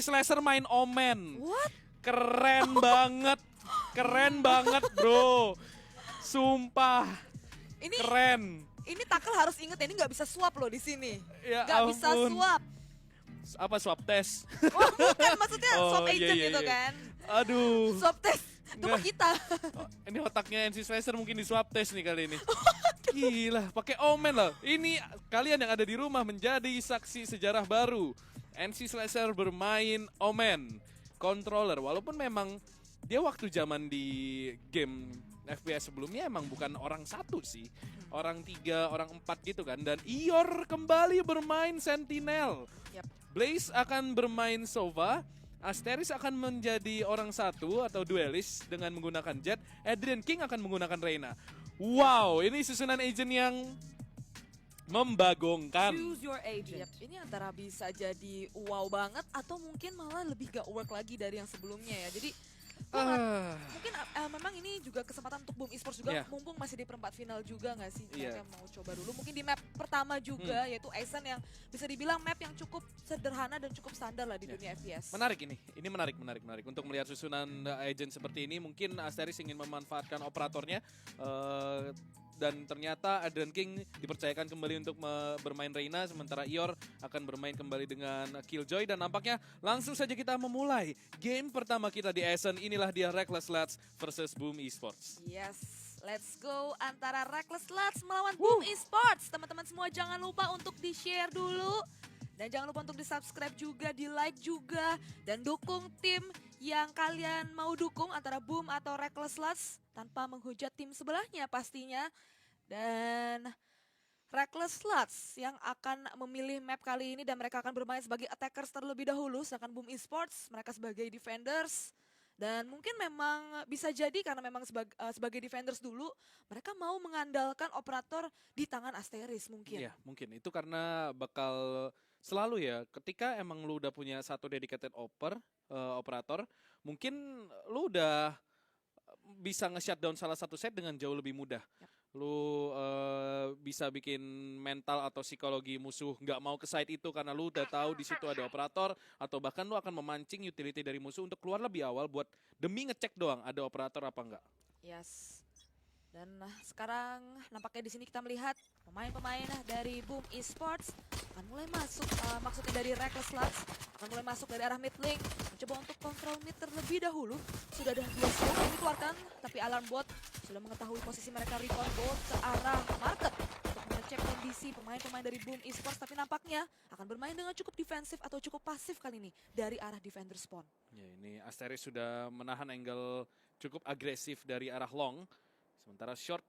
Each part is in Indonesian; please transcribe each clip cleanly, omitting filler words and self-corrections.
Slasher main Omen. What? Keren banget bro. Sumpah, Ini keren. ini tackle harus inget ya, ini nggak bisa swap loh di sini. Ya Nggak bisa ampun. swap. Apa swab test? Oh bukan, maksudnya Oh, swap agent iya, gitu iya. kan. Aduh. Swap test itu mah Nggak. kita. Oh, ini otaknya NC Slasher mungkin di swab test nih kali ini. Gila, pakai Omen loh. Ini kalian yang ada di rumah menjadi saksi sejarah baru. NC Slasher bermain Omen controller, walaupun memang dia waktu zaman di game FPS sebelumnya emang bukan orang satu sih, orang 3, orang 4 gitu kan. Dan Ior kembali bermain Sentinel. Yap. Blaze akan bermain Sova. Asteris akan menjadi orang satu atau duelis dengan menggunakan Jet. Adrian King akan menggunakan Reyna. Wow, ini susunan agent yang membagongkan. Choose your agent. Yap, ini antara bisa jadi wow banget atau mungkin malah lebih gak work lagi dari yang sebelumnya ya. Jadi mungkin memang ini juga kesempatan untuk Boom Esports juga, Yeah. mumpung masih di perempat final juga nggak sih, Yeah. mereka mau coba dulu mungkin di map pertama juga, yaitu Aizen yang bisa dibilang map yang cukup sederhana dan cukup standar lah di Yeah. dunia FPS. Menarik ini menarik. Untuk melihat susunan agent seperti ini, mungkin Asteris ingin memanfaatkan operatornya. Dan ternyata Adrian King dipercayakan kembali untuk bermain Reyna, sementara Ior akan bermain kembali dengan Killjoy. Dan nampaknya langsung saja kita memulai game pertama kita di Essen. Inilah dia Reckless Lads versus Boom Esports. Yes, let's go antara Reckless Lads melawan Boom Esports. Teman-teman semua jangan lupa untuk di-share dulu. Dan jangan lupa untuk di-subscribe juga, di-like juga. Dan dukung tim yang kalian mau dukung antara Boom atau Reckless Lads tanpa menghujat tim sebelahnya pastinya. Dan Reckless Lads yang akan memilih map kali ini dan mereka akan bermain sebagai attackers terlebih dahulu. Sedangkan Boom Esports mereka sebagai defenders. Dan mungkin memang bisa jadi karena memang sebagai defenders dulu, mereka mau mengandalkan operator di tangan Asteris mungkin. Iya, mungkin itu karena bakal selalu ya, ketika emang lu udah punya satu dedicated operator, mungkin lu udah bisa nge-shutdown salah satu set dengan jauh lebih mudah. Yap. Lu bisa bikin mental atau psikologi musuh nggak mau ke site itu karena lu udah tahu di situ ada operator, atau bahkan lu akan memancing utility dari musuh untuk keluar lebih awal buat demi ngecek doang ada operator apa enggak. Yes. Dan sekarang nampaknya di sini kita melihat pemain-pemain dari Boom Esports akan mulai masuk, maksudnya dari Reckless Lads akan mulai masuk dari arah mid lane, mencoba untuk kontrol mid terlebih dahulu. Sudah ada 2 smoke yang dikeluarkan, tapi alarm bot sudah mengetahui posisi mereka recon bot ke arah market untuk mengecek kondisi pemain-pemain dari Boom Esports, tapi nampaknya akan bermain dengan cukup defensif atau cukup pasif kali ini dari arah defender spawn. Ya, ini Asteris sudah menahan angle cukup agresif dari arah long. Sementara short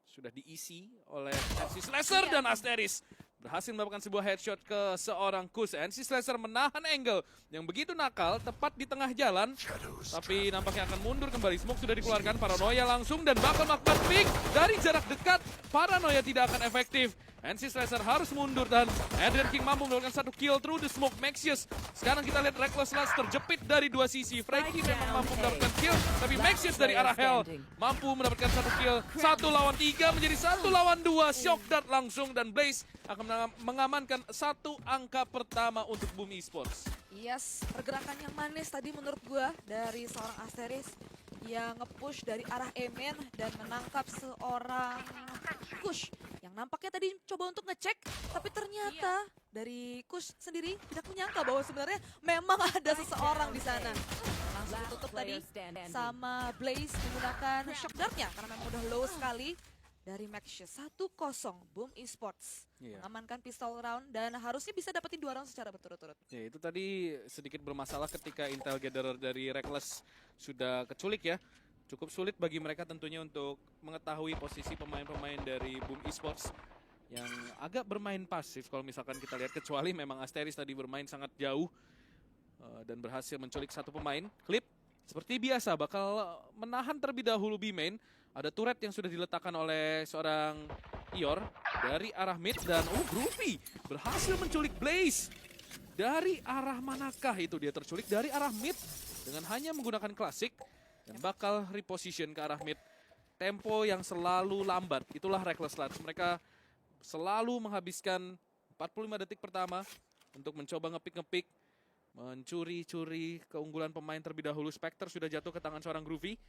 sudah diisi oleh NC Slasher dan Asteris berhasil melakukan sebuah headshot ke seorang Kus. NC Slasher menahan angle yang begitu nakal tepat di tengah jalan. Tapi nampaknya akan mundur kembali. Smoke sudah dikeluarkan, Paranoia langsung dan bakal melakukan pick dari jarak dekat. Paranoia tidak akan efektif. NC Slasher harus mundur dan Adrian King mampu melakukan satu kill through the smoke. Maxius. Sekarang kita lihat Reckless Lads terjepit dari 2 sisi. Frankie memang mampu mendapatkan kill, tapi Maxius dari arah Hell mampu mendapatkan 1 kill. 1 lawan 3 menjadi 1 lawan 2. Shock Dart langsung dan Blaze akan mengamankan 1 angka pertama untuk Boom Esports. Yes, pergerakan yang manis tadi menurut gua dari seorang Asteris yang nge-push dari arah Emen dan menangkap seorang Kush yang nampaknya tadi coba untuk ngecek, tapi ternyata dari Kush sendiri tidak menyangka bahwa sebenarnya memang ada seseorang di sana. Langsung ditutup tadi sama Blaze menggunakan shock dart-nya karena memang udah low sekali. Dari Maxius 1-0 Boom Esports mengamankan pistol round dan harusnya bisa dapetin 2 round secara berturut-turut. Ya, itu tadi sedikit bermasalah ketika Intel Gatherer dari Reckless sudah keculik ya. Cukup sulit bagi mereka tentunya untuk mengetahui posisi pemain-pemain dari Boom Esports yang agak bermain pasif kalau misalkan kita lihat, kecuali memang Asteris tadi bermain sangat jauh dan berhasil menculik 1 pemain. Clip seperti biasa bakal menahan terlebih dahulu B-main. Ada turret yang sudah diletakkan oleh seorang Ior dari arah mid dan Groovy berhasil menculik Blaze. Dari arah manakah itu dia terculik? Dari arah mid dengan hanya menggunakan klasik dan bakal reposition ke arah mid. Tempo yang selalu lambat, itulah Reckless Lads. Mereka selalu menghabiskan 45 detik pertama untuk mencoba ngepick mencuri-curi keunggulan pemain terlebih dahulu. Spectre sudah jatuh ke tangan seorang Groovy.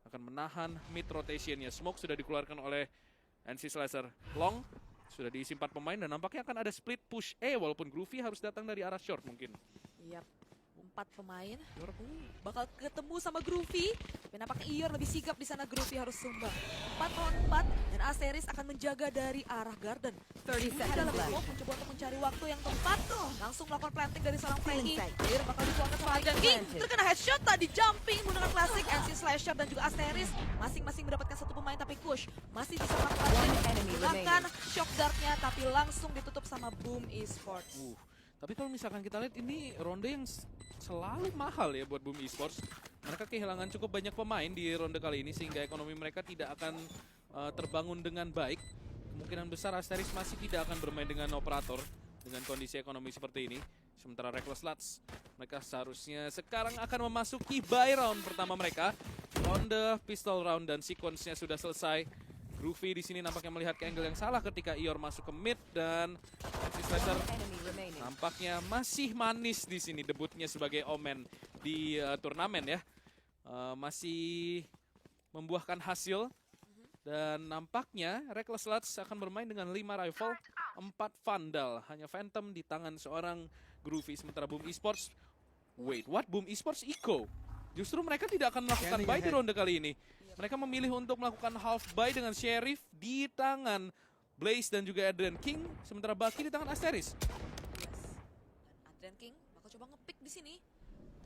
Akan menahan mid rotationnya. Smoke sudah dikeluarkan oleh NC Slasher. Long sudah diisi 4 pemain dan nampaknya akan ada split push walaupun Groovy harus datang dari arah short mungkin. Yap, 4 pemain bakal ketemu sama Groovy. Tapi nampaknya Ior lebih sigap di sana. Groovy harus sumbang. 4 lawan 4 dan Asteris akan menjaga dari arah Garden. 30 Ada seconds lebih left. mau mencoba untuk mencari waktu yang tepat. Langsung melakukan planting dari seorang Frankie. Ior bakal dikeluarkan sama Agent King. Terkena headshot tadi jumping menggunakan klasik. NC Slasher dan juga Asteris masing-masing mendapatkan 1 pemain tapi Kush masih bisa melakukan One enemy gunakan shock dart-nya tapi langsung ditutup sama Boom Esports. Tapi kalau misalkan kita lihat ini ronde yang selalu mahal ya buat Boom Esports. Mereka kehilangan cukup banyak pemain di ronde kali ini sehingga ekonomi mereka tidak akan terbangun dengan baik. Kemungkinan besar Asteris masih tidak akan bermain dengan operator dengan kondisi ekonomi seperti ini. Sementara Reckless Lats, mereka seharusnya sekarang akan memasuki buy round pertama mereka. Ronde pistol round dan sequence-nya sudah selesai. Groovy di sini nampaknya melihat ke angle yang salah ketika Ior masuk ke mid dan NC Slasher Enemy remaining. nampaknya masih manis di sini debutnya sebagai Omen di turnamen ya. Masih membuahkan hasil dan nampaknya Reckless Lats akan bermain dengan 5 rifle, 4 Vandal, hanya Phantom di tangan seorang Groovy. Sementara Boom Esports, Boom Esports Eco? Justru mereka tidak akan melakukan buy di ronde kali ini. Mereka memilih untuk melakukan half buy dengan Sheriff di tangan Blaze dan juga Adrian King, sementara Baki di tangan Asteris. Yes. Dan Adrian King bakal coba nge-pick di sini.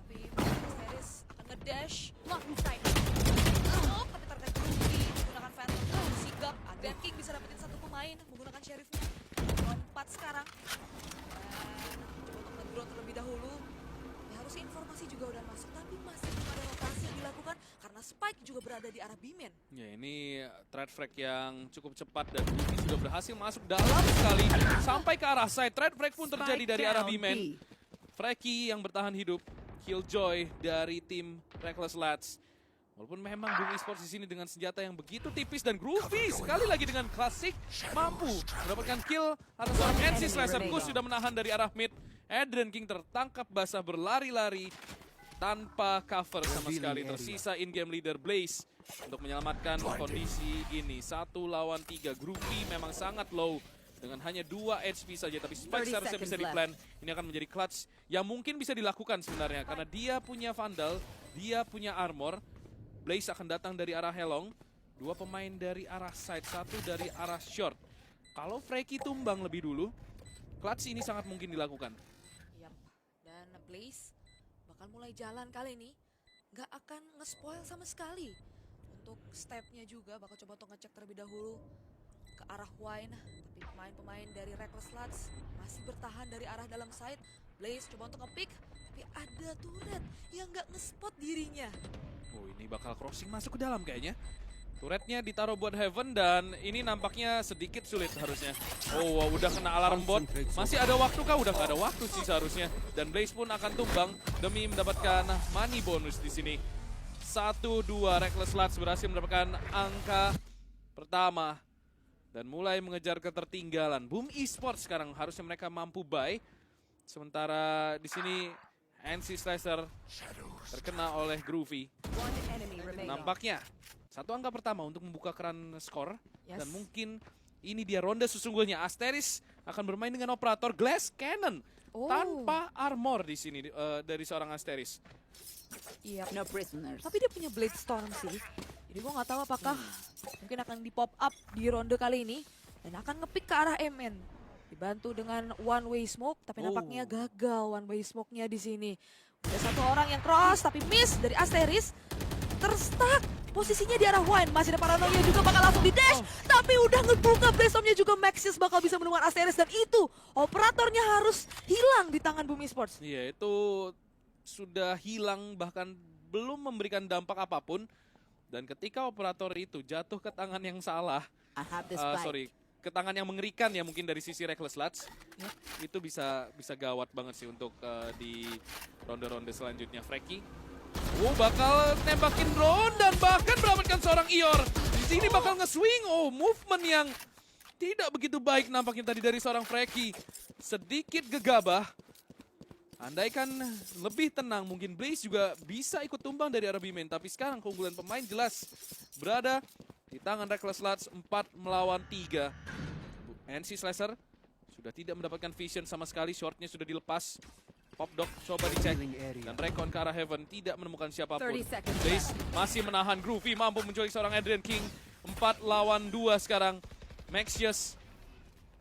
Tapi Asteris akan nge-dash. Oh, tapi terkait Groovy menggunakan Phantom sigap. Adrian King bisa dapetin 1 pemain menggunakan Sheriff-nya. 4 sekarang. Dan coba untuk nge-drone terlebih dahulu. Ya, harusnya informasi juga udah masuk, tapi masih belum ada rotasi yang dilakukan karena Spike juga berada di arah B-man. Ya, ini trade frag yang cukup cepat dan Groovy sudah berhasil masuk dalam sekali sampai ke arah side. Trade frag pun terjadi dari arah B-man. Frankie yang bertahan hidup, Killjoy dari tim Reckless Lats. Walaupun memang Boom Esports di sini dengan senjata yang begitu tipis dan Groovy sekali lagi dengan klasik mampu mendapatkan kill atas seorang NC Slasher. Kus sudah menahan dari arah mid. Adrian King tertangkap basah berlari-lari tanpa cover sama sekali. Tersisa in-game leader Blaze untuk menyelamatkan kondisi ini. 1 lawan 3. Groovy memang sangat low dengan hanya 2 HP saja. Tapi Spike seharusnya bisa di-plan. Ini akan menjadi clutch yang mungkin bisa dilakukan sebenarnya. Karena dia punya Vandal, dia punya armor. Blaze akan datang dari arah Helong. 2 pemain dari arah side, 1 dari arah short. Kalau Frankie tumbang lebih dulu, clutch ini sangat mungkin dilakukan. Yap. Dan Blaze bakal mulai jalan kali ini. Nggak akan nge-spoil sama sekali. Untuk stepnya juga bakal coba untuk ngecek terlebih dahulu ke arah Wine. Tapi pemain-pemain dari Reckless Lats masih bertahan dari arah dalam side. Blaze coba untuk nge-pick. Tapi ada turret yang nggak nge-spot dirinya. Oh, ini bakal crossing masuk ke dalam kayaknya. Turretnya ditaruh buat Heaven dan ini nampaknya sedikit sulit harusnya. Oh, wow, udah kena alarm bot. Masih ada waktu kah? Udah gak ada waktu sih seharusnya. Dan Blaze pun akan tumbang demi mendapatkan money bonus di sini. 1-2 Reckless Lats berhasil mendapatkan angka pertama dan mulai mengejar ketertinggalan. Boom Esports sekarang harusnya mereka mampu buy. Sementara di sini NC Slasher terkena oleh Groovy. One enemy remaining. Nampaknya 1 angka pertama untuk membuka keran skor. Yes. Dan mungkin ini dia ronde sesungguhnya. Asteris akan bermain dengan operator Glass Cannon. Oh. Tanpa armor di sini dari seorang Asteris. Iya. No prisoners. Tapi dia punya Blade Storm sih. Jadi gue nggak tahu apakah mungkin akan di pop up di ronde kali ini dan akan ngepick ke arah MN. Dibantu dengan one way smoke, tapi nampaknya gagal one way smoke-nya di sini. Ada 1 orang yang cross tapi miss dari Asteris. Terstuck. Posisinya di arah Wine, masih ada paranoia juga bakal langsung di dash. Tapi udah ngebuka Blade Storm-nya juga. Maxius bakal bisa menemukan Asteris dan itu operatornya harus hilang di tangan Boom Esports. Iya, itu sudah hilang bahkan belum memberikan dampak apapun. Dan ketika operator itu jatuh ke tangan yang salah, I have this spike. ke tangan yang mengerikan ya mungkin dari sisi Reckless Lats, itu bisa gawat banget sih untuk di ronde-ronde selanjutnya. Frankie bakal nembakin drone dan bahkan mendapatkan seorang Ior. Di sini bakal nge-swing. Movement yang tidak begitu baik nampaknya tadi dari seorang Frankie. Sedikit gegabah. Andaikan lebih tenang, mungkin Blaze juga bisa ikut tumbang dari arah B-main. Tapi sekarang keunggulan pemain jelas berada di tangan Reckless Lutz 4 melawan 3. NC Slasher sudah tidak mendapatkan vision sama sekali, shortnya sudah dilepas. Popdog coba dicek dan Recon ke arah Heaven, tidak menemukan siapapun. 30 seconds Blaze masih menahan, Groovy mampu menculik seorang Adrian King. 4 lawan 2 sekarang. Maxius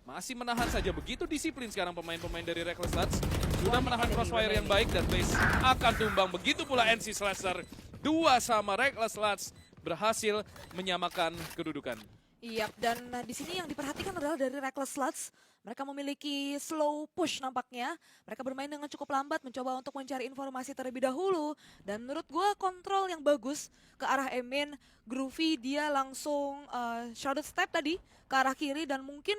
masih menahan saja, begitu disiplin sekarang pemain-pemain dari Reckless Lutz. Sudah menahan crossfire yang baik dan Blaze akan tumbang. Begitu pula NC Slasher. 2 sama Reckless Lutz berhasil menyamakan kedudukan. Iya, dan di sini yang diperhatikan adalah dari Reckless Lutz. Mereka memiliki slow push nampaknya. Mereka bermain dengan cukup lambat, mencoba untuk mencari informasi terlebih dahulu. Dan menurut gue kontrol yang bagus ke arah Emin. Groovy dia langsung shrouded step tadi ke arah kiri dan mungkin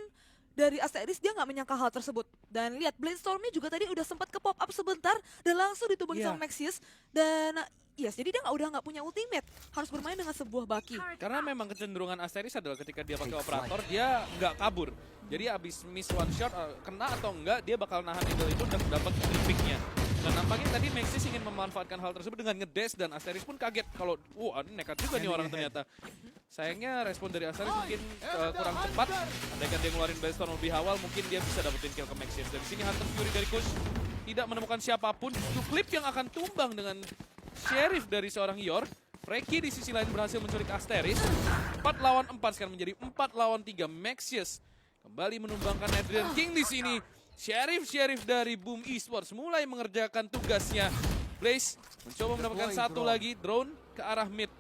dari Asteris dia nggak menyangka hal tersebut. Dan lihat Blindstormy juga tadi udah sempat ke pop up sebentar dan langsung ditumbangin sama Maxius. Dan yes, jadi dia udah nggak punya ultimate, harus bermain dengan sebuah baki. Karena memang kecenderungan Asteris adalah ketika dia pakai operator, dia nggak kabur. Jadi abis miss one shot, kena atau enggak, dia bakal nahan angle itu dan dapat picknya. Dan nampaknya tadi Maxis ingin memanfaatkan hal tersebut dengan ngedash dan Asteris pun kaget kalau, nekat juga nih orang ternyata. Sayangnya respon dari Asteris mungkin kurang cepat. Andaikan dia ngeluarin Bellstorm lebih awal, mungkin dia bisa dapetin kill ke Maxis. Dari sini Hunter Fury dari Kush tidak menemukan siapapun. Justru Clip yang akan tumbang dengan Sheriff dari seorang Yor. Freki di sisi lain berhasil menculik Asteris. 4 lawan 4 sekarang menjadi 4 lawan 3. Maxius kembali menumbangkan Adrian King di sini. Sheriff dari Boom Esports mulai mengerjakan tugasnya. Blaze mencoba mendapatkan satu lagi drone ke arah mid.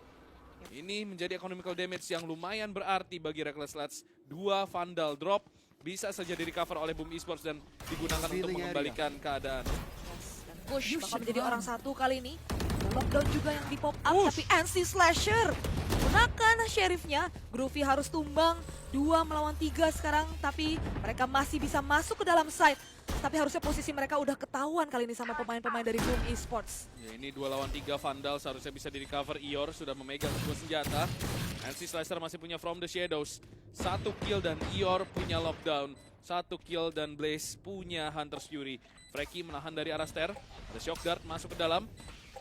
Ini menjadi economical damage yang lumayan berarti bagi Reckless Lutz. 2 Vandal drop bisa saja di recover oleh Boom Esports dan digunakan untuk mengembalikan keadaan. Dan Kush bakal menjadi orang satu kali ini. Lockdown juga yang di pop up, tapi NC Slasher gunakan sheriffnya. Groovy harus tumbang 2 melawan 3 sekarang, tapi mereka masih bisa masuk ke dalam site. Tapi harusnya posisi mereka udah ketahuan kali ini sama pemain-pemain dari Boom Esports. Ya, ini 2 lawan 3 Vandal seharusnya bisa di-recover. Ior sudah memegang sebuah senjata. NC Slasher masih punya From the Shadows. 1 kill dan Ior punya lockdown. 1 kill dan Blaze punya Hunter's Fury. Freki menahan dari arah stair. Ada Shock Dart masuk ke dalam.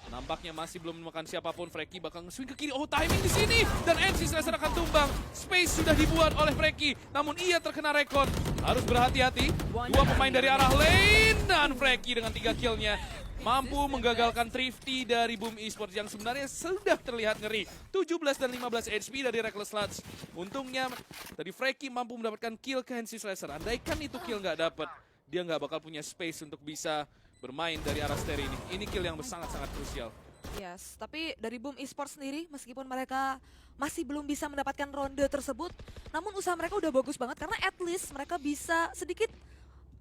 Nampaknya masih belum menemukan siapapun. Freki bakal nge-swing ke kiri. Oh, timing di sini. Dan NC Slasher akan tumbang. Space sudah dibuat oleh Freki. Namun ia terkena Recon. Harus berhati-hati. 2 pemain dari arah lane. Dan Freki dengan 3 killnya mampu menggagalkan Thrifty dari Boom Esports yang sebenarnya sudah terlihat ngeri. 17 dan 15 HP dari Reckless Lutz. Untungnya tadi Freki mampu mendapatkan kill ke NC Slasher. Andaikan itu kill nggak dapat, dia nggak bakal punya space untuk bisa bermain dari arah stair ini. Ini kill yang sangat-sangat krusial. Yes, tapi dari Boom Esports sendiri meskipun mereka masih belum bisa mendapatkan ronde tersebut, namun usaha mereka udah bagus banget karena at least mereka bisa sedikit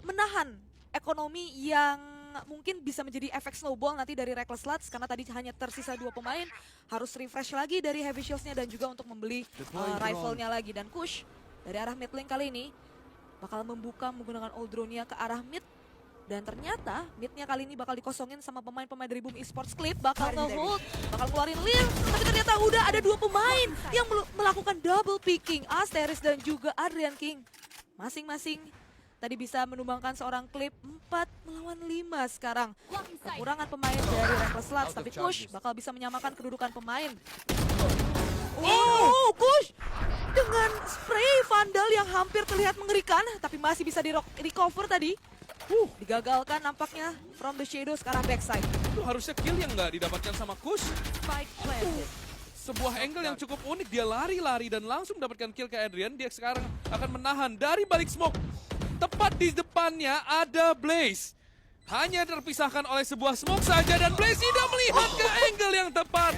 menahan ekonomi yang mungkin bisa menjadi efek snowball nanti dari Reckless Lutz karena tadi hanya tersisa 2 pemain, harus refresh lagi dari Heavy Shields-nya dan juga untuk membeli rifle-nya lagi. Dan Kush dari arah mid lane kali ini bakal membuka menggunakan old drone-nya ke arah mid. Dan ternyata mid-nya kali ini bakal dikosongin sama pemain-pemain dari Boom Esports. Clip bakal nge-hold, bakal keluarin Lil. Tapi ternyata udah ada 2 pemain yang melakukan double picking. Asteris dan juga Adrian King. Masing-masing tadi bisa menumbangkan seorang Clip. 4 melawan 5 sekarang. Kekurangan pemain dari Reckless Lutz. Tapi Kush bakal bisa menyamakan kedudukan pemain. Oh, Kush dengan spray Vandal yang hampir terlihat mengerikan. Tapi masih bisa di-recover tadi. Digagalkan nampaknya From the Shadows ke arah backside. Itu harusnya kill yang nggak didapatkan sama Kush. Spike planted. Sebuah angle yang cukup unik. Dia lari-lari dan langsung mendapatkan kill ke Adrian. Dia sekarang akan menahan dari balik smoke. Tepat di depannya ada Blaze. Hanya terpisahkan oleh sebuah smoke saja dan Blaze tidak melihat ke angle yang tepat.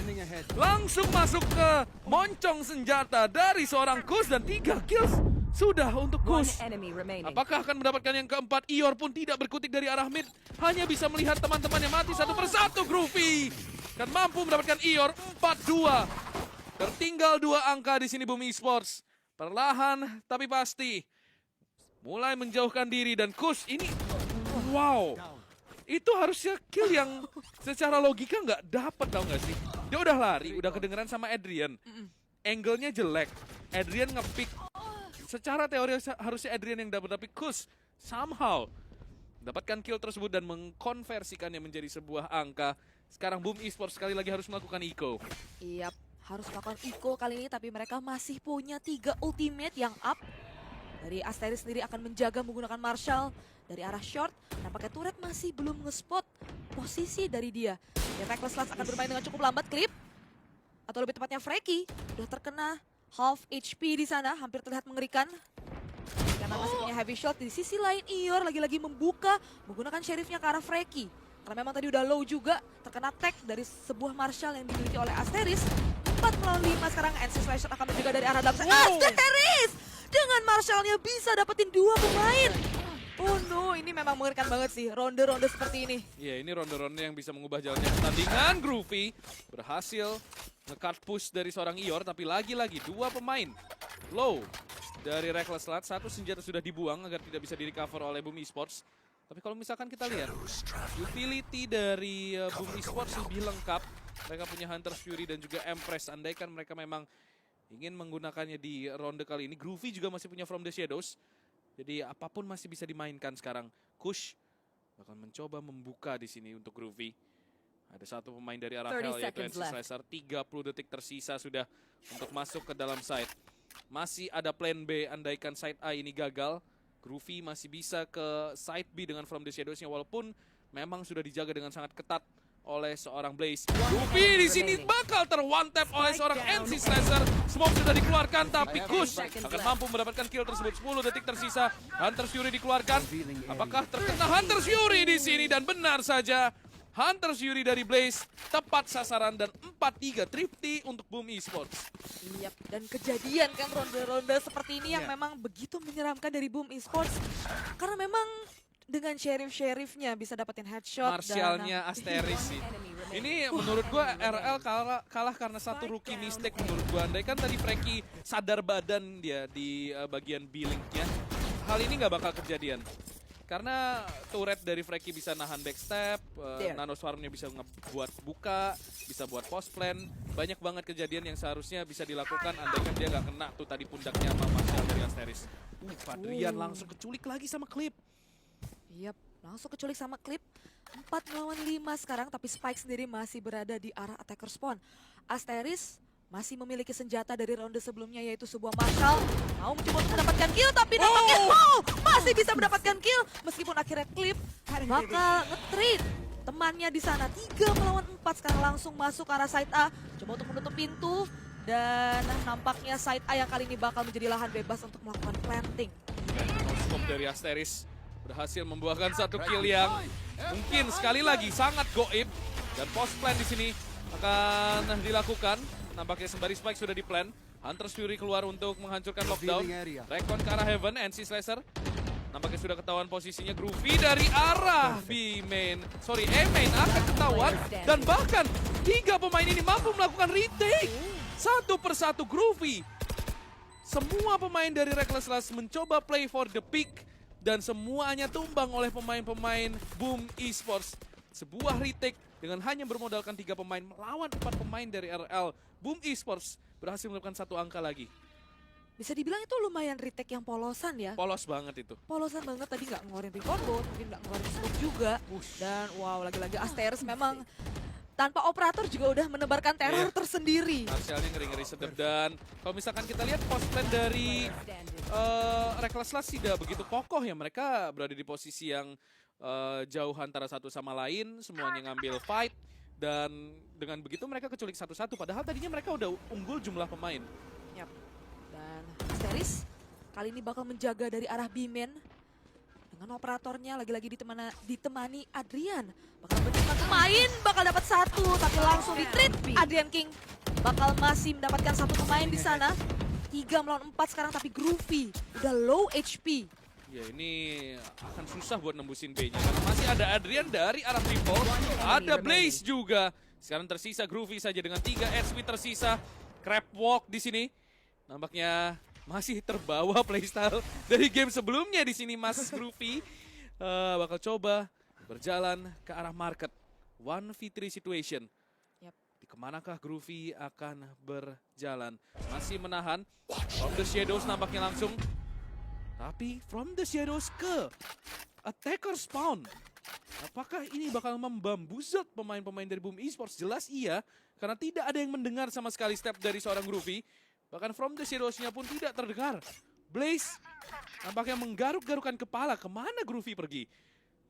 Langsung masuk ke moncong senjata dari seorang Kush dan 3 kills sudah untuk One Kush. enemy remaining. Apakah akan mendapatkan yang keempat? Ior pun tidak berkutik dari arah mid. Hanya bisa melihat teman-temannya mati satu persatu. Groovy dan mampu mendapatkan Ior 4-2. Tertinggal 2 angka di sini Boom Esports. Perlahan tapi pasti mulai menjauhkan diri dan Kush ini wow. Itu harusnya kill yang secara logika nggak dapat, tau nggak sih? Dia udah lari, udah kedengeran sama Adrian. Angle-nya jelek. Adrian nge-pick. Secara teori harusnya Adrian yang dapat, tapi Kush somehow mendapatkan kill tersebut dan mengkonversikannya menjadi sebuah angka. Sekarang Boom Esports sekali lagi harus melakukan eco. Iya, harus melakukan eco kali ini, tapi mereka masih punya 3 ultimate yang up. Dari Asteris sendiri akan menjaga menggunakan Marshall dari arah short. Nampaknya turret masih belum nge-spot posisi dari dia. Dan Reckless Lance akan bermain dengan cukup lambat, Clip. Atau lebih tepatnya Freki. Udah terkena half HP di sana, hampir terlihat mengerikan. Karena masih punya heavy shot. Di sisi lain Ior lagi-lagi membuka menggunakan sheriffnya ke arah Freki. Karena memang tadi udah low juga, terkena tag dari sebuah Marshall yang dimiliki oleh Asteris. 4 melawan 5 sekarang, NC Slasher akan menjaga dari arah dalam. Asteris! Dengan Marshallnya bisa dapetin 2 pemain. Oh no, ini memang mengerikan banget sih, ronde-ronde seperti ini. Iya, ini ronde-ronde yang bisa mengubah jalannya pertandingan. Groovy berhasil nge-cut push dari seorang Ior, tapi lagi-lagi 2 pemain low dari Reckless Lance. 1 senjata sudah dibuang agar tidak bisa di-recover oleh Boom Esports. Tapi kalau misalkan kita lihat, utility dari Boom Esports lebih lengkap. Mereka punya Hunter's Fury dan juga Empress. Andaikan mereka memang ingin menggunakannya di ronde kali ini. Groovy juga masih punya From the Shadows. Jadi apapun masih bisa dimainkan sekarang. Kush akan mencoba membuka di sini untuk Groovy. Ada 1 pemain dari arah Hell yaitu NC Slasher. 30 detik tersisa sudah untuk masuk ke dalam site. Masih ada plan B andaikan site A ini gagal. Groovy masih bisa ke side B dengan From the Shadows-nya walaupun memang sudah dijaga dengan sangat ketat oleh seorang Blaze. Groovy di sini bakal one tap oleh seorang NC Slasher. Smoke sudah dikeluarkan tapi Kush akan mampu mendapatkan kill tersebut. 10 detik tersisa. Hunter's Fury dikeluarkan. Apakah terkena Hunter's Fury di sini? Dan benar saja Hunter's Fury dari Blaze tepat sasaran dan 4-3 thrifty untuk Boom Esports. Iya, dan kejadian kan ronde-ronde seperti ini yang memang begitu menyeramkan dari Boom Esports. Karena memang dengan sheriff-sheriffnya bisa dapetin headshot. Martialnya Asteris sih. Ini menurut gua RL kalah karena satu rookie mistake menurut gua. Andaikan tadi Freki sadar badan dia di bagian B-Link-nya, hal ini nggak bakal kejadian. Karena turret dari Freki bisa nahan backstep, Nano Swarm-nya bisa buat buka, bisa buat post plan. Banyak banget kejadian yang seharusnya bisa dilakukan andaikan dia nggak kena tuh tadi pundaknya sama Martial dari Asteris. Fadrian langsung keculik lagi sama Clip. Yap, langsung keculik sama Clip. 4 melawan 5 sekarang, tapi Spike sendiri masih berada di arah attacker spawn. Asteris masih memiliki senjata dari ronde sebelumnya yaitu sebuah Marshall. Mau mencoba untuk mendapatkan kill tapi nampaknya masih bisa mendapatkan kill. Meskipun akhirnya Clip bakal nge-trade temannya di sana. 3 melawan 4 sekarang langsung masuk ke arah side A. Coba untuk menutup pintu. Dan nampaknya side A yang kali ini bakal menjadi lahan bebas untuk melakukan planting. Scope dari Asteris berhasil membuahkan 1 kill yang mungkin sekali lagi sangat goib. Dan post plan di sini akan dilakukan. Nampaknya sembari Spike sudah di plan. Hunter's Fury keluar untuk menghancurkan lockdown. Recon ke arah Heaven, NC Slasher. Nampaknya sudah ketahuan posisinya. Groovy dari arah A main akan ketahuan. Dan bahkan 3 pemain ini mampu melakukan retake. 1 persatu Groovy. Semua pemain dari Reckless Lance mencoba play for the pick. Dan semuanya tumbang oleh pemain-pemain Boom Esports. Sebuah retake dengan hanya bermodalkan 3 pemain melawan 4 pemain dari RL. Boom Esports berhasil melakukan 1 angka lagi. Bisa dibilang itu lumayan retake yang polosan ya. Polos banget itu. Polosan banget, tadi nggak ngeluarin recon bolt, mungkin nggak ngeluarin smoke juga. Dan wow, lagi-lagi Asteris memang tanpa operator juga udah menebarkan teror tersendiri. Martialnya ngeri-ngeri sedep. Dan kalau misalkan kita lihat post plan dari Reckless Lance tidak begitu kokoh ya. Mereka berada di posisi yang jauh antara satu sama lain, semuanya ngambil fight. Dan dengan begitu mereka keculik 1-1, padahal tadinya mereka udah unggul jumlah pemain. Yap. Dan Asteris kali ini bakal menjaga dari arah B-main. Dengan operatornya lagi-lagi ditemani Adrian. Bakal bertimbang pemain, bakal dapat 1, tapi langsung di-treat. Adrian King bakal masih mendapatkan 1 pemain di sana. 3 melawan 4 sekarang, tapi Groovy udah low HP. Ya ini akan susah buat nembusin B-nya. Karena masih ada Adrian dari arah triple. Ada Blaze juga. Sekarang tersisa Groovy saja dengan 3 HP tersisa. Crab walk di sini. Nampaknya masih terbawa playstyle dari game sebelumnya di sini Mas Groovy. Bakal coba berjalan ke arah market. 1v3 situation. Di kemanakah Groovy akan berjalan? Masih menahan. From the Shadows nampaknya langsung. Tapi From the Shadows ke Attacker spawn. Apakah ini bakal membambuzot pemain-pemain dari Boom Esports? Jelas iya, karena tidak ada yang mendengar sama sekali step dari seorang Groovy. Bahkan From the Shadows-nya pun tidak terdengar. Blaze nampaknya menggaruk-garukan kepala, kemana Groovy pergi?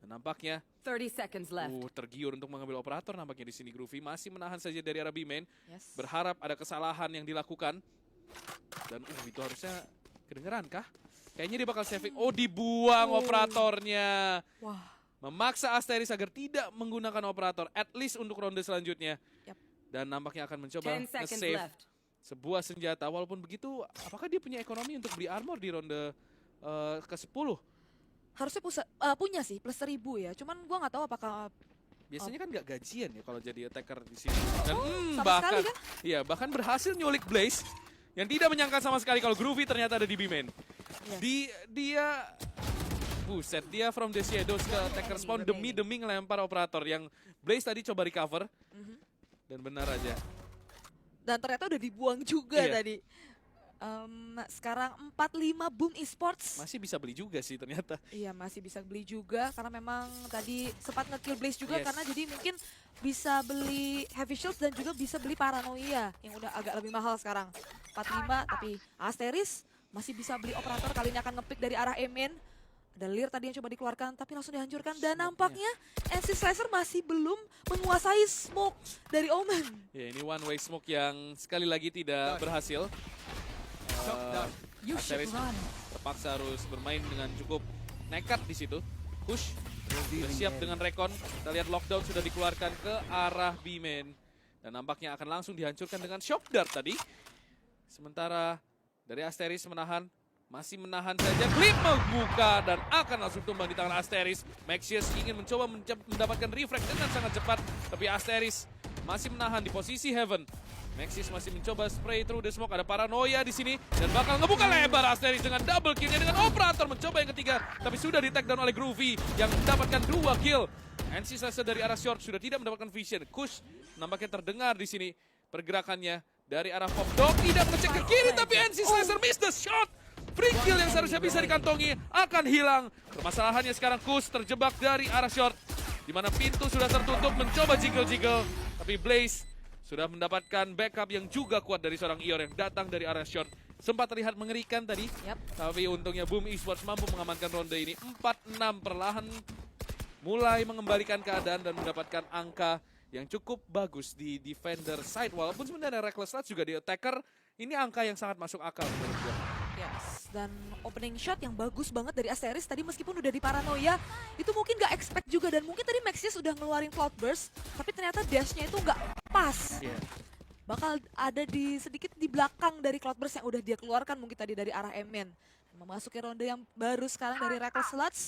Dan nampaknya 30 seconds left. tergiur untuk mengambil operator nampaknya di sini. Groovy masih menahan saja dari arah B-main. Yes. Berharap ada kesalahan yang dilakukan. Dan itu harusnya kedengeran kah? Kayaknya dia bakal saving. Oh, dibuang operatornya. Wah. Memaksa Asteris agar tidak menggunakan operator, at least untuk ronde selanjutnya. Yap. Dan nampaknya akan mencoba 10 seconds nge-save left. sebuah senjata. Walaupun begitu, apakah dia punya ekonomi untuk beli armor di ronde ke-10? Harusnya punya sih, plus 1000 ya. Cuman gua nggak tahu apakah Biasanya kan nggak gajian ya kalau jadi attacker di sini. Dan sama bahkan, sekali kan? iya, bahkan berhasil nyulik Blaze yang tidak menyangka sama sekali kalau Groovy ternyata ada di B-main. Iya. Dia buset, dia From the Shadows ke attacker spawn demi ngelempar operator yang Blaze tadi coba recover. Dan benar aja. Dan ternyata udah dibuang juga Iya. tadi. Sekarang 45 Boom Esports. Masih bisa beli juga sih ternyata. Iya, masih bisa beli juga karena memang tadi sempat nge-kill Blaze juga Yes. karena jadi mungkin bisa beli Heavy Shield dan juga bisa beli Paranoia yang udah agak lebih mahal sekarang. 45 tapi Asteris masih bisa beli operator, kali ini akan nge-pick dari arah Emin. Ada Lear tadi yang coba dikeluarkan tapi langsung dihancurkan dan nampaknya NC Slicer masih belum menguasai smoke dari Omen. Ya, ini one way smoke yang sekali lagi tidak berhasil. You should Asteris run. terpaksa harus bermain dengan cukup nekat di situ. Push, sudah siap dengan Recon. Kita lihat lockdown sudah dikeluarkan ke arah B-main. Dan nampaknya akan langsung dihancurkan dengan shock dart tadi. Sementara dari Asteris masih menahan saja. Clip membuka dan akan langsung tumbang di tangan Asteris. Maxius ingin mencoba mendapatkan refract dengan sangat cepat. Tapi Asteris masih menahan di posisi Heaven. Maxius masih mencoba spray through the smoke. Ada Paranoia di sini dan bakal ngebuka lebar Asteris dengan double killnya dengan operator mencoba yang ketiga. Tapi sudah di take down oleh Groovy yang mendapatkan 2 kill. NC Slicer dari arah short sudah tidak mendapatkan vision. Kush nampaknya terdengar di sini pergerakannya dari arah pop dog. Tidak mengecek ke kiri tapi NC Slicer miss the shot. Free kill yang seharusnya bisa dikantongi akan hilang. Permasalahannya sekarang Kush terjebak dari arah short. Di mana pintu sudah tertutup mencoba jiggle-jiggle. Tapi Blaze sudah mendapatkan backup yang juga kuat dari seorang Ior yang datang dari arah short. Sempat terlihat mengerikan tadi. Yap. Tapi untungnya Boom Esports mampu mengamankan ronde ini. 4-6 perlahan mulai mengembalikan keadaan dan mendapatkan angka yang cukup bagus di defender side. Walaupun sebenarnya Reckless Lats juga di attacker. Ini angka yang sangat masuk akal menurut gue. Yes. Dan opening shot yang bagus banget dari Asteris tadi meskipun udah di Paranoia itu mungkin gak expect juga dan mungkin tadi Maxius udah ngeluarin Cloudburst tapi ternyata dashnya itu gak pas. Yeah. Bakal ada sedikit di belakang dari Cloudburst yang udah dia keluarkan mungkin tadi dari arah Emin. Memasuki ronde yang baru sekarang dari Reckless Lats.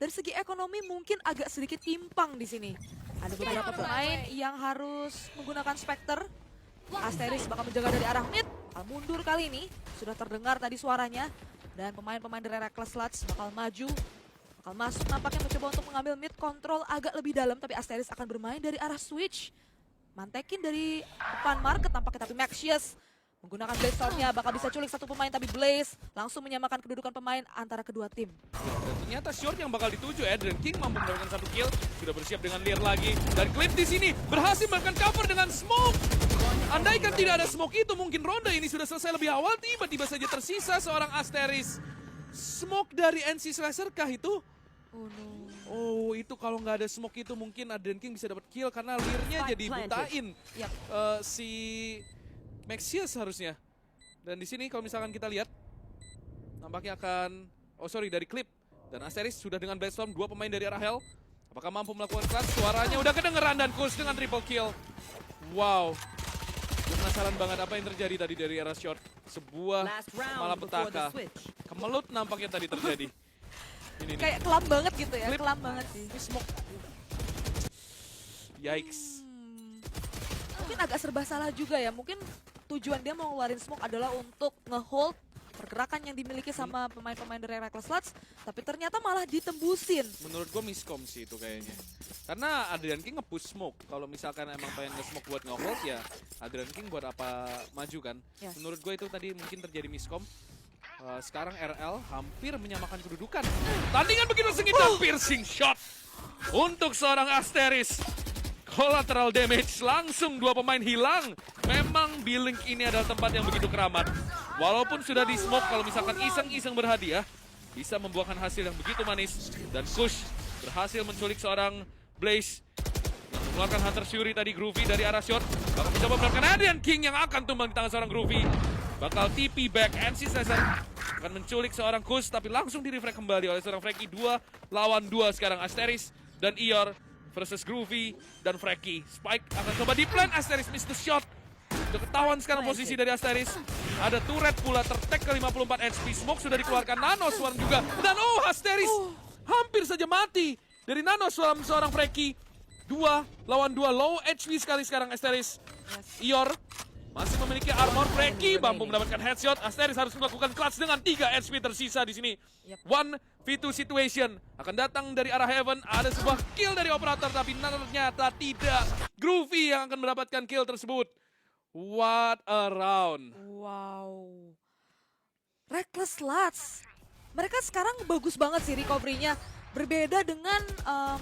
Dari segi ekonomi mungkin agak sedikit timpang di sini. Ada beberapa pemain yang harus menggunakan Spectre. Asteris bakal menjaga dari arah mid. Bakal mundur kali ini. Sudah terdengar tadi suaranya. Dan pemain-pemain dari Reckless Lats bakal maju. Bakal masuk nampaknya mencoba untuk mengambil mid control agak lebih dalam. Tapi Asteris akan bermain dari arah switch. Mantekin dari depan market tampaknya. Tapi Maxius menggunakan Blaze Storm-nya bakal bisa culik satu pemain. Tapi Blaze langsung menyamakan kedudukan pemain antara kedua tim. Dan ternyata short yang bakal dituju Adrian King mampu mendapatkan 1 kill. Sudah bersiap dengan Lear lagi. Dan Clip di sini berhasil melakukan cover dengan smoke. Andaikan tidak ada smoke itu mungkin ronde ini sudah selesai lebih awal. Tiba-tiba saja tersisa seorang Asteris. Smoke dari NC Slicer kah itu? Oh no. Oh itu kalau nggak ada smoke itu mungkin Adrian King bisa dapat kill karena Lear-nya jadi butain Yap. si Maxius harusnya. Dan di sini kalau misalkan kita lihat nampaknya akan dari Clip dan Asteris sudah dengan Blade Storm 2 pemain dari arah Hell. Apakah mampu melakukan clutch? Suaranya udah kedengeran dan Kush dengan triple kill. Wow. Gue penasaran banget apa yang terjadi tadi dari arah short. Sebuah Last round malapetaka. before the switch. Kemelut nampaknya tadi terjadi. Ini nih. Kayak kelam banget gitu ya. Clip. Kelam banget sih. Ini smoke. Yikes. Mungkin agak serba salah juga ya. Mungkin tujuan dia mau ngeluarin smoke adalah untuk nge-hold pergerakan yang dimiliki sama pemain-pemain dari Reckless Lats. Tapi ternyata malah ditembusin. Menurut gue miscom sih itu kayaknya. Karena Adrian King nge-push smoke. Kalau misalkan emang pengen nge-smoke buat nge-hold ya Adrian King buat apa maju kan. Yes. Menurut gue itu tadi mungkin terjadi miscom. Sekarang RL hampir menyamakan kedudukan. Tandingan begitu sengit dan piercing shot untuk seorang Asteris. Collateral damage, langsung 2 pemain hilang. Memang B-Link ini adalah tempat yang begitu keramat. Walaupun sudah di smoke, kalau misalkan iseng-iseng berhadiah, bisa membuahkan hasil yang begitu manis. Dan Kush berhasil menculik seorang Blaze. Yang mengeluarkan Hunter Fury tadi, Groovy dari arah short. Bakal mencoba mendapatkan Adrian King yang akan tumbang di tangan seorang Groovy. Bakal TP back, NC Slasher akan menculik seorang Kush, tapi langsung di-refrag kembali oleh seorang Freki. 2 lawan 2 sekarang, Asteris dan Ior versus Groovy dan Freki. Spike akan coba di-plan, Asteris miss the shot. Udah ketahuan sekarang posisi dari Asteris. Ada turret pula, tertek ke 54 HP. Smoke sudah dikeluarkan, Nano Swarm juga. Dan Asteris hampir saja mati dari Nano Swarm seorang Freki. 2 lawan 2, low HP sekali sekarang Asteris. Ior masih memiliki armor. Freki mampu mendapatkan headshot. Asteris harus melakukan clutch dengan 3 HP tersisa di sini. 1v2 situation akan datang dari arah Heaven. Ada sebuah kill dari operator, tapi ternyata tidak. Groovy yang akan mendapatkan kill tersebut. What a round. Wow. Reckless Lats. Mereka sekarang bagus banget sih recovery-nya. Berbeda dengan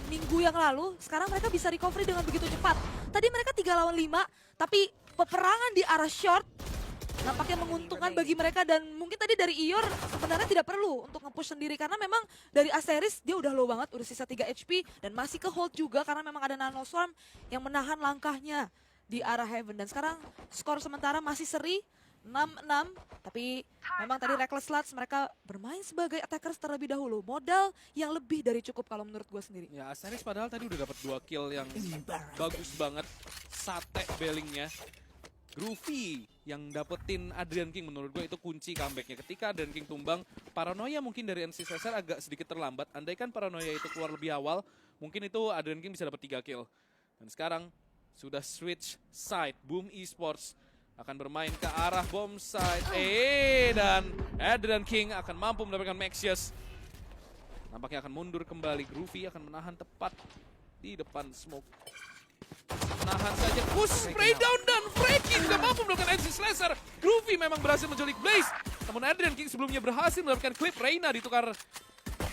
minggu yang lalu, sekarang mereka bisa recovery dengan begitu cepat. Tadi mereka 3 lawan 5, tapi peperangan di arah short nampaknya menguntungkan bagi mereka. Dan mungkin tadi dari Ior sebenarnya tidak perlu untuk nge-push sendiri, karena memang dari Asteris dia udah low banget, udah sisa 3 HP dan masih ke hold juga karena memang ada Nano Swarm yang menahan langkahnya di arah Heaven. Dan sekarang skor sementara masih seri 6-6, tapi memang tadi Reckless Lats mereka bermain sebagai attackers terlebih dahulu. Modal yang lebih dari cukup kalau menurut gue sendiri. Ya, Asteris padahal tadi udah dapat 2 kill yang bagus banget. Sate bellingnya. Groovy yang dapetin Adrian King, menurut gue itu kunci comebacknya. Ketika Adrian King tumbang, paranoia mungkin dari NC Slasher agak sedikit terlambat. Andaikan paranoia itu keluar lebih awal, mungkin itu Adrian King bisa dapat 3 kill. Dan sekarang sudah switch side. Boom Esports akan bermain ke arah bomb side. Dan Adrian King akan mampu mendapatkan Maxius. Nampaknya akan mundur kembali. Groovy akan menahan tepat di depan smoke. Menahan saja. Push, spray down, dan Freki juga mampu mendapatkan NC Slasher. Groovy memang berhasil menculik Blaze. Namun Adrian King sebelumnya berhasil mendapatkan clip. Reina ditukar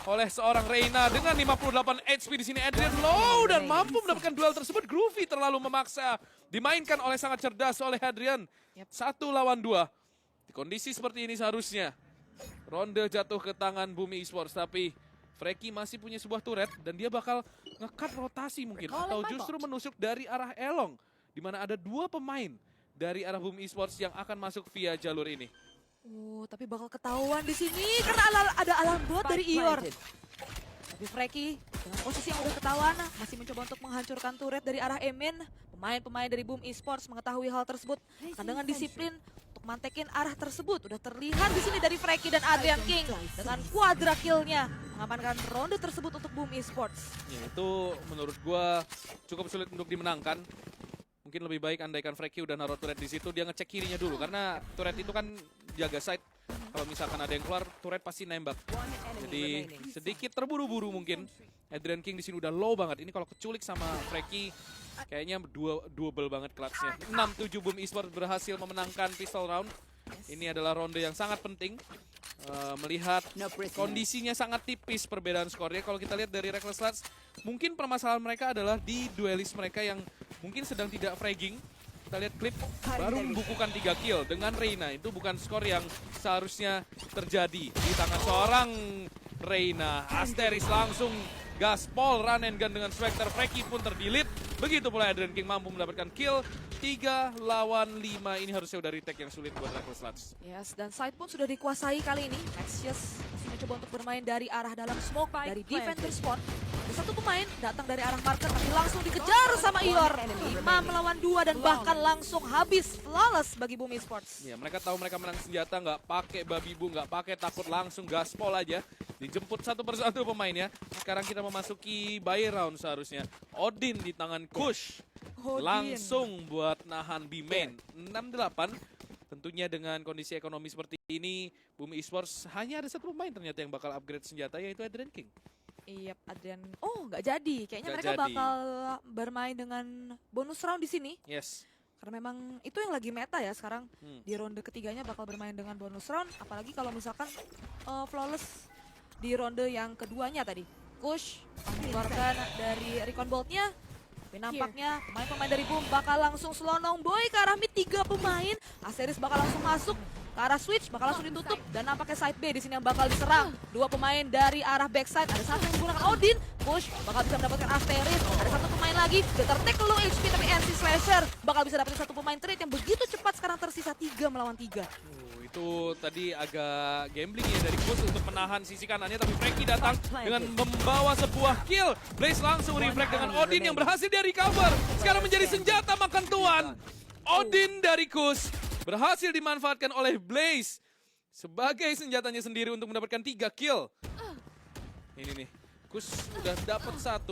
oleh seorang Reina dengan 58 HP di sini. Adrian low dan mampu mendapatkan duel tersebut. Groovy terlalu memaksa. Dimainkan oleh sangat cerdas oleh Adrian. 1 lawan 2. Di kondisi seperti ini seharusnya ronde jatuh ke tangan Bumi Esports, tapi Freki masih punya sebuah turret dan dia bakal nge-cut rotasi mungkin, atau justru menusuk dari arah Elong, di mana ada 2 pemain dari arah Bumi Esports yang akan masuk via jalur ini. Tapi bakal ketahuan di sini karena ada alarm bot dari Ior. Tapi Freki dengan posisi yang udah ketahuan masih mencoba untuk menghancurkan turret dari arah Emin. Pemain-pemain dari Boom Esports mengetahui hal tersebut akan dengan disiplin untuk mantekin arah tersebut. Udah terlihat di sini dari Freki dan Adrian King dengan quadra kill-nya mengamankan ronde tersebut untuk Boom Esports. Ya, itu menurut gua cukup sulit untuk dimenangkan. Mungkin lebih baik andaikan Freki udah naruh turret di situ, dia ngecek kirinya dulu karena turret itu kan jaga side. Kalau misalkan ada yang keluar, turret pasti nembak. Jadi sedikit terburu-buru mungkin. Adrian King di sini udah low banget. Ini kalau keculik sama Freki, kayaknya double banget clutch-nya. 6-7 Boom Esports berhasil memenangkan pistol round. Ini adalah ronde yang sangat penting. Melihat kondisinya sangat tipis perbedaan skornya. Kalau kita lihat dari Reckless Lats, mungkin permasalahan mereka adalah di duelis mereka yang mungkin sedang tidak fragging. Kita lihat klip, baru membukukan 3 kill dengan Reina. Itu bukan skor yang seharusnya terjadi di tangan seorang Reina. Asteris langsung gaspol, run and gun dengan Spectre. Freki pun terdelete. Begitu pula Adrian King mampu mendapatkan kill. 3 lawan 5, ini harusnya udah retake yang sulit buat Reckless Lats. Yes, dan side pun sudah dikuasai kali ini. Maxius masih mencoba untuk bermain dari arah dalam smoke, dari defender spot. Ada 1 pemain datang dari arah market, tapi langsung dikejar sama Ior. 5 melawan 2 dan bahkan langsung habis flawless bagi Boom Esports. Ya, mereka tahu mereka menang senjata, nggak pakai babi bu, nggak pakai takut, langsung gaspol aja. Dijemput satu persatu pemainnya. Sekarang kita memasuki buy round seharusnya. Odin di tangan Kush. Langsung buat nahan B-main. 6-8. Tentunya dengan kondisi ekonomi seperti ini, Boom Esports hanya ada 1 pemain ternyata yang bakal upgrade senjata, yaitu Adrian King. Iya, Adrian. Oh, nggak jadi. Kayaknya Nggak mereka jadi. bakal bermain dengan bonus round di sini. Yes. Karena memang itu yang lagi meta ya sekarang. Di ronde ketiganya bakal bermain dengan bonus round. Apalagi kalau misalkan flawless di ronde yang keduanya tadi. Kush mengeluarkan dari Recon Bolt-nya. Tapi nampaknya pemain-pemain dari Boom bakal langsung selonong boy ke arah mid 3 pemain. Asteris bakal langsung masuk ke arah switch, bakal langsung ditutup. Dan nampaknya side B di sini yang bakal diserang. 2 pemain dari arah backside. Ada satu yang menggunakan Odin. Push bakal bisa mendapatkan Asteris. Ada satu pemain lagi. Dia tertek low HP tapi NC Slasher bakal bisa dapetin satu pemain trade yang begitu cepat sekarang tersisa 3 melawan 3. Itu tadi agak gambling ya dari Kus untuk menahan sisi kanannya, tapi Franky datang dengan membawa sebuah kill. Blaze langsung reflect dengan Odin yang berhasil dia recover. Sekarang menjadi senjata makan tuan. Odin dari Kus berhasil dimanfaatkan oleh Blaze sebagai senjatanya sendiri untuk mendapatkan 3 kill. Ini nih, Kus udah dapat 1,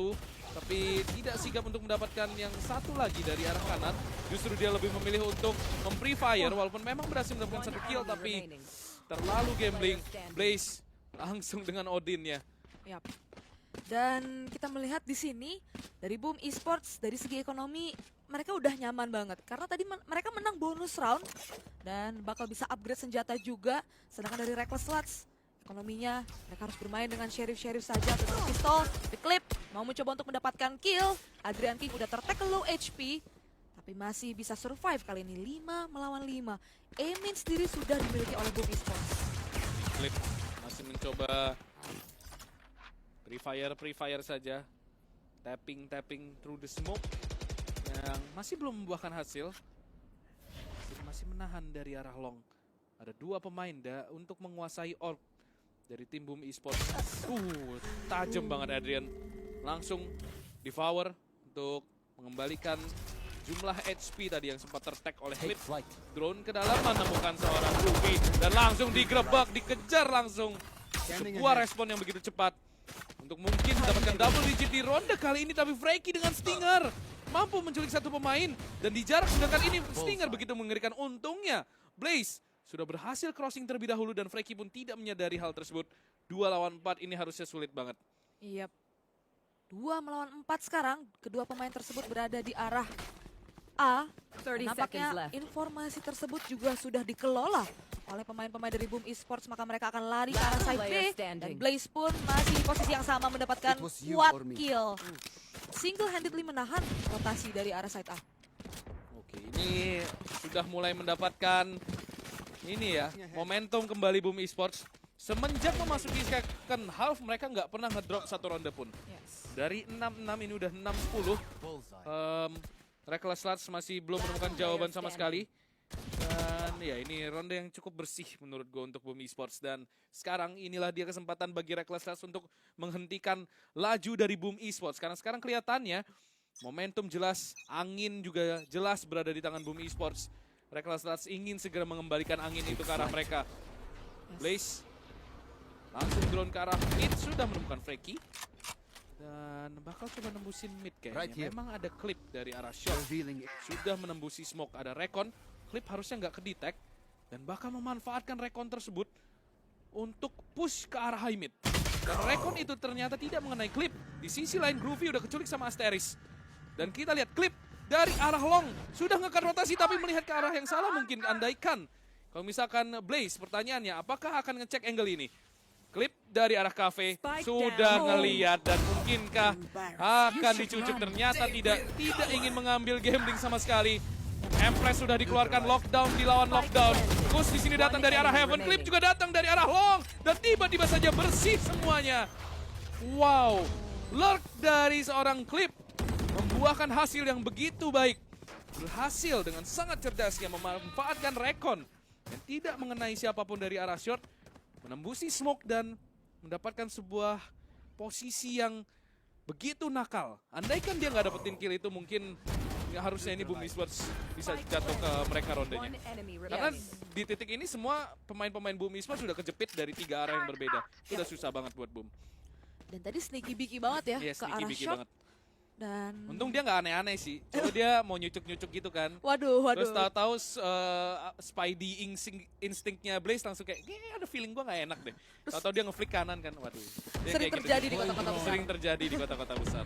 tapi tidak sigap untuk mendapatkan yang satu lagi dari arah kanan. Justru dia lebih memilih untuk mem-pre-fire, walaupun memang berhasil mendapatkan 1 kill, tapi terlalu gambling. Blaze langsung dengan Odinnya. Yap. Dan kita melihat di sini dari Boom Esports dari segi ekonomi mereka udah nyaman banget karena tadi mereka menang bonus round dan bakal bisa upgrade senjata juga. Sedangkan dari Reckless Sluts ekonominya mereka harus bermain dengan sheriff saja dengan pistol. The Clip mau mencoba untuk mendapatkan kill. Adrian King udah tertackle low HP tapi masih bisa survive kali ini 5 melawan 5. Aiming sendiri sudah dimiliki oleh Boom Esports. Clip masih mencoba pre-fire saja. Tapping through the smoke yang masih belum membuahkan hasil. Masih menahan dari arah long. Ada 2 pemain untuk menguasai orb dari tim Boom Esports. Tajam banget Adrian. Langsung devour untuk mengembalikan jumlah HP tadi yang sempat tertag oleh Clip. Drone ke dalam menemukan seorang Ruby dan langsung digerebek, dikejar langsung. Sebuah respon yang begitu cepat untuk mungkin mendapatkan double digit di ronde kali ini, tapi Franky dengan Stinger mampu menculik 1 pemain dan di jarak sedangkan ini Stinger begitu mengerikan. Untungnya Blaze sudah berhasil crossing terlebih dahulu dan Franky pun tidak menyadari hal tersebut. 2 lawan 4 ini harusnya sulit banget. Iya. 2 melawan 4 sekarang. Kedua pemain tersebut berada di arah A. 30 Nampaknya seconds left. informasi tersebut juga sudah dikelola oleh pemain-pemain dari Boom Esports, maka mereka akan lari ke arah side B dan Blaze pun masih di posisi yang sama mendapatkan kuat kill. Single-handedly menahan rotasi dari arah side A. Oke, ini sudah mulai mendapatkan ini ya, momentum kembali Boom Esports. Semenjak memasuki second half mereka nggak pernah ngedrop 1 ronde pun. Dari 6-6 ini udah 6-10. Reckless Sluts masih belum menemukan jawaban sama sekali. Dan ya ini ronde yang cukup bersih menurut gue untuk Boom Esports. Dan sekarang inilah dia kesempatan bagi Reckless Sluts untuk menghentikan laju dari Boom Esports. Karena sekarang kelihatannya momentum jelas, angin juga jelas berada di tangan Boom Esports. Reckless Sluts ingin segera mengembalikan angin itu ke arah mereka. Blaze langsung drone ke arah mid, sudah menemukan Franky. Dan bakal coba nembusin mid kayaknya. Memang ada Clip dari arah shot. Sudah menembusi smoke, ada Recon. Clip harusnya nggak kedetect dan bakal memanfaatkan Recon tersebut untuk push ke arah high mid. Dan Recon itu ternyata tidak mengenai Clip. Di sisi lain Groovy udah keculik sama Asteris. Dan kita lihat Clip dari arah long sudah ngekat rotasi tapi melihat ke arah yang salah mungkin, andaikan. Kalau misalkan Blaze, pertanyaannya apakah akan ngecek angle ini? Clip dari arah cafe sudah ngeliat dan mungkinkah akan dicucuk, ternyata tidak ingin mengambil gambling sama sekali. Empress sudah dikeluarkan, lockdown dilawan lockdown. Kus di sini datang dari arah heaven, Clip juga datang dari arah long dan tiba-tiba saja bersih semuanya. Wow, lurk dari seorang Clip membuahkan hasil yang begitu baik. Berhasil dengan sangat cerdasnya memanfaatkan Recon yang tidak mengenai siapapun dari arah short, menembusi smoke dan mendapatkan sebuah posisi yang begitu nakal. Andaikan dia nggak dapetin kill itu mungkin harusnya ini Boom Esports bisa jatuh ke mereka rondenya. Karena di titik ini semua pemain-pemain Boom Esports sudah kejepit dari 3 arah yang berbeda. Sudah susah banget buat Boom. Dan tadi sneaky beaky banget ya ke arah shot. Banget. Dan untung dia nggak aneh-aneh sih. Coba dia mau nyucuk-nyucuk gitu kan. Waduh. Terus tahu-tahu Spidey instingnya Blaze langsung kayak, ada feeling gua nggak enak deh. Tahu-tahu dia ngeflick kanan kan. Waduh. Sering terjadi di kota-kota besar. Sering terjadi di kota-kota besar.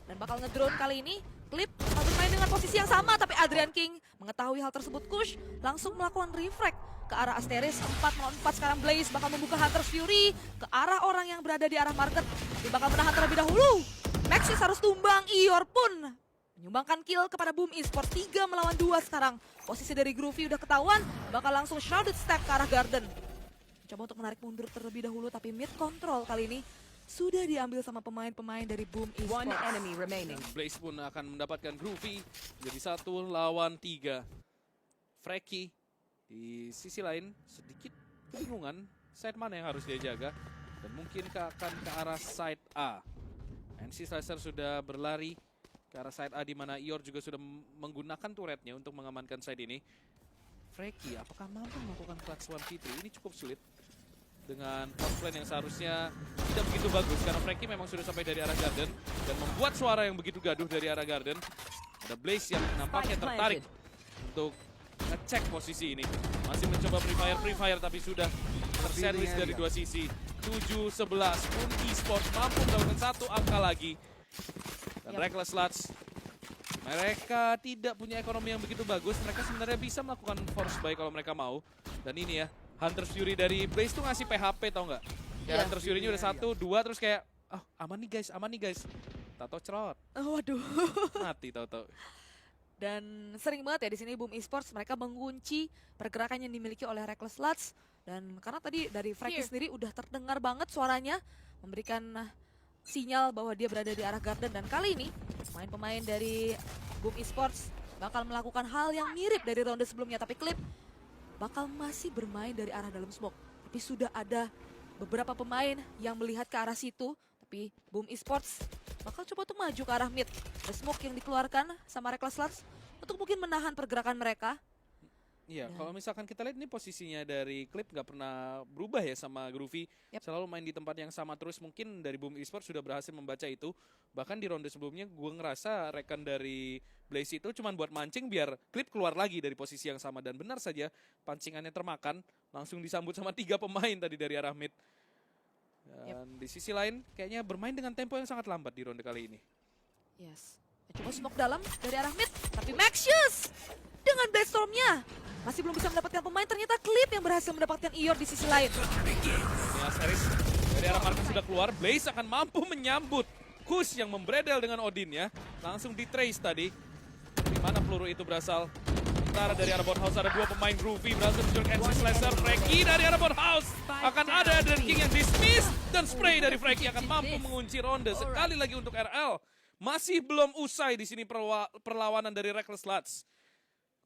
Dan bakal ngedrone kali ini. Clip bermain dengan posisi yang sama tapi Adrian King mengetahui hal tersebut, Kush langsung melakukan refract ke arah Asteris. 4 melawan 4 sekarang Blaze bakal membuka Hunter's Fury ke arah orang yang berada di arah market. Tapi bakal menahan terlebih dahulu. Maxis harus tumbang, Ior pun menyumbangkan kill kepada Boom Esports. 3 melawan 2 sekarang. Posisi dari Groovy udah ketahuan, bakal langsung Shrouded Step ke arah Garden. Coba untuk menarik mundur terlebih dahulu, tapi mid control kali ini sudah diambil sama pemain-pemain dari Boom One Esports. enemy remaining. Blaze pun akan mendapatkan Groovy jadi 1 lawan 3. Freki di sisi lain sedikit kebingungan side mana yang harus dia jaga, dan mungkin akan ke arah side A. NC Slicer sudah berlari ke arah side A, di mana Ior juga sudah menggunakan turretnya untuk mengamankan side ini. Freki apakah mampu melakukan clutch 1v3? Ini cukup sulit dengan plan yang seharusnya tidak begitu bagus, karena Freki memang sudah sampai dari arah Garden dan membuat suara yang begitu gaduh dari arah Garden. Ada Blaze yang nampaknya tertarik untuk ngecek posisi ini. Masih mencoba Free Fire tapi sudah terservis dari dua sisi. 7-11, Boom Esports mampu mendapatkan 1 angka lagi. Dan Reckless Sluts, mereka tidak punya ekonomi yang begitu bagus. Mereka sebenarnya bisa melakukan force buy kalau mereka mau. Dan ini ya, Hunter's Fury dari Blaze tuh ngasih PHP, tau nggak? Ya, Hunter's Fury-nya udah 1, 2, terus kayak, oh aman nih guys. Tato cerot. Waduh. Mati tau-tau. Dan sering banget ya di sini Boom Esports mereka mengunci pergerakan yang dimiliki oleh Reckless Sluts. Dan karena tadi dari Freki sendiri udah terdengar banget suaranya, memberikan sinyal bahwa dia berada di arah Garden. Dan kali ini pemain-pemain dari Boom Esports bakal melakukan hal yang mirip dari ronde sebelumnya, tapi Clip bakal masih bermain dari arah dalam smoke. Tapi sudah ada beberapa pemain yang melihat ke arah situ, tapi Boom Esports bakal coba tuh maju ke arah mid. Ada smoke yang dikeluarkan sama Reckless Sluts untuk mungkin menahan pergerakan mereka. Iya, kalau misalkan kita lihat ini posisinya dari Clip nggak pernah berubah ya sama Groovy. Selalu main di tempat yang sama terus. Mungkin dari Boom Esports sudah berhasil membaca itu. Bahkan di ronde sebelumnya gue ngerasa rekan dari Blaze itu cuma buat mancing biar Clip keluar lagi dari posisi yang sama. Dan benar saja pancingannya termakan. Langsung disambut sama 3 pemain tadi dari arah mid. Dan di sisi lain kayaknya bermain dengan tempo yang sangat lambat di ronde kali ini. Yes. Coba smoke dalam dari arah mid. Tapi Maxius dengan Blade-Storm-nya masih belum bisa mendapatkan pemain. Ternyata Clip yang berhasil mendapatkan Ior di sisi lain. Ini Asteris dari arah market sudah keluar. Blaze akan mampu menyambut Kush yang membredel dengan Odin ya. Langsung di trace tadi. Di mana peluru itu berasal? Sementara dari arah bot house ada 2 pemain Groovy berhasil menculik NC Slicer. Freki dari arah bot house. Akan ada Adrian King yang dismiss. Dan spray dari Freki akan mampu mengunci ronde. Sekali lagi untuk RL. Masih belum usai di sini perlawanan dari Reckless Sluts.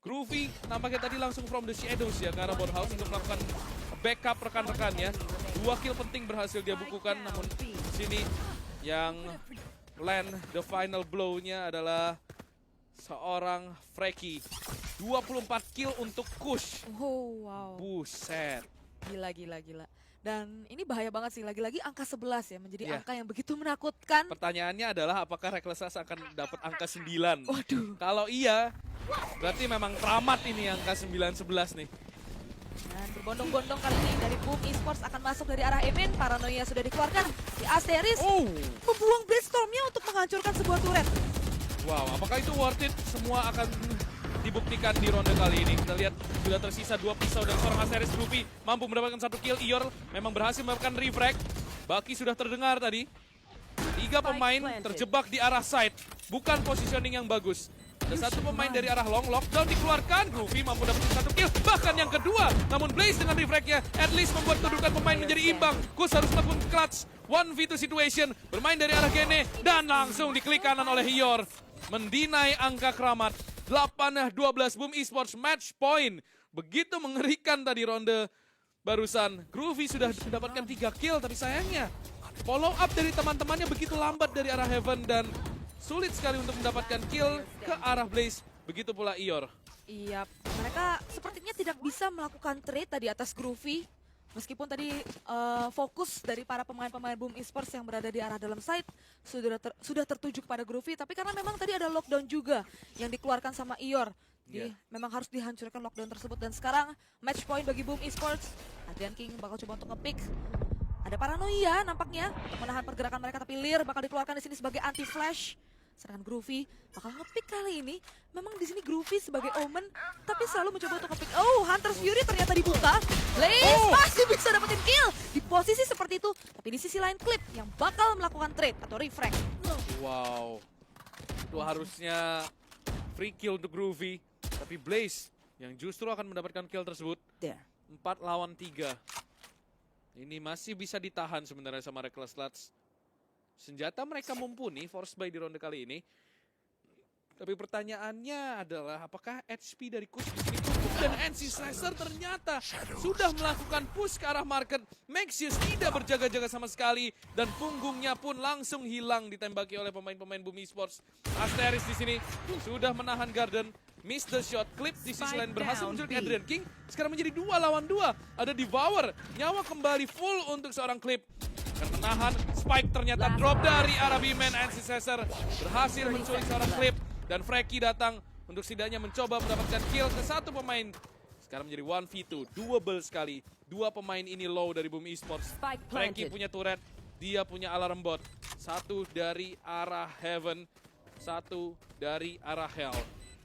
Groovy nampaknya tadi langsung from the shadows ya ke arah bot house untuk melakukan backup rekan-rekannya. 2 kill penting berhasil dia bukukan, namun di sini yang land the final blow-nya adalah seorang Freki. 24 kill untuk Kush. Oh wow. Buset. Gila. Dan ini bahaya banget sih, lagi-lagi angka 11 ya, menjadi angka yang begitu menakutkan. Pertanyaannya adalah apakah Reckless Sluts akan dapat angka 9? Waduh. Kalau iya, berarti memang teramat ini angka 9-11 nih. Dan berbondong-bondong kali ini dari Boom Esports akan masuk dari arah Emin. Paranoia sudah dikeluarkan. Di Asteris membuang Blade-Storm-nya untuk menghancurkan sebuah turret. Wow, apakah itu worth it? Semua akan dibuktikan di ronde kali ini. Kita lihat sudah tersisa 2 pisau dan seorang Asteris. Groovy mampu mendapatkan 1 kill. Ior memang berhasil mendapatkan refrag. Baki sudah terdengar tadi. 3 pemain terjebak di arah side. Bukan positioning yang bagus. Ada 1 pemain dari arah long, lockdown dikeluarkan. Groovy mampu mendapatkan 1 kill. Bahkan yang kedua. Namun Blaze dengan refragnya at least membuat kedudukan pemain menjadi imbang. Kus harus melakukan clutch 1v2 situation. Bermain dari arah Gene. Dan langsung diklik kanan oleh Ior. Mendinai angka keramat. 8-12 Boom Esports match point. Begitu mengerikan tadi ronde barusan. Groovy sudah mendapatkan 3 kill, tapi sayangnya follow up dari teman-temannya begitu lambat dari arah Heaven dan sulit sekali untuk mendapatkan kill ke arah Blaze. Begitu pula Ior. Iya, mereka sepertinya tidak bisa melakukan trade tadi atas Groovy. Meskipun tadi fokus dari para pemain-pemain Boom Esports yang berada di arah dalam site sudah tertuju kepada Groovy, tapi karena memang tadi ada lockdown juga yang dikeluarkan sama Ior. Jadi memang harus dihancurkan lockdown tersebut. Dan sekarang match point bagi Boom Esports. Adrian King bakal coba untuk nge-pick. Ada Paranoia nampaknya menahan pergerakan mereka, tapi Lear bakal dikeluarkan di sini sebagai anti-flash. Serangan Groovy bakal nge-pick kali ini. Memang di sini Groovy sebagai Omen, tapi selalu mencoba untuk nge-pick. Oh, Hunter's Fury ternyata dibuka. Blaze masih bisa dapetin kill di posisi seperti itu. Tapi di sisi lain Clip yang bakal melakukan trade atau refract. Wow. Itu harusnya free kill untuk Groovy. Tapi Blaze yang justru akan mendapatkan kill tersebut. There. 4 lawan 3. Ini masih bisa ditahan sebenarnya sama Reckless Lats. Senjata mereka mumpuni, force buy di ronde kali ini. Tapi pertanyaannya adalah apakah HP dari Kus di sini cukup, dan NC Slicer ternyata sudah melakukan push ke arah market. Maxius tidak berjaga-jaga sama sekali dan punggungnya pun langsung hilang ditembaki oleh pemain-pemain Boom Esports. Asteris di sini sudah menahan Garden, miss the shot. Clip di sisi lain berhasil menculik Adrian King. Sekarang menjadi 2 lawan 2. Ada Devour, nyawa kembali full untuk seorang Clip. Dan menahan, Spike ternyata drop dari arah B-Man. NC Slicer berhasil menculik seorang Clip. Dan Freaky datang untuk setidaknya mencoba mendapatkan kill ke satu pemain. Sekarang menjadi 1v2, double sekali. 2 pemain ini low dari Boom Esports. Spike Freaky planted. punya turret, dia punya alarm bot. Satu dari arah Heaven, satu dari arah Hell.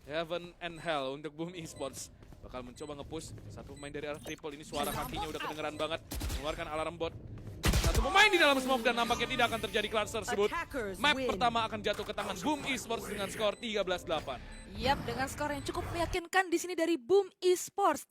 Heaven and Hell untuk Boom Esports. Bakal mencoba nge-push. Satu pemain dari arah triple ini, suara kakinya udah kedengeran banget. Mengeluarkan alarm bot. Satu pemain di dalam smoke dan nampaknya tidak akan terjadi clutch tersebut. Attackers Map win. pertama akan jatuh ke tangan Boom Esports dengan skor 13-8. Yap, dengan skor yang cukup meyakinkan di sini dari Boom Esports.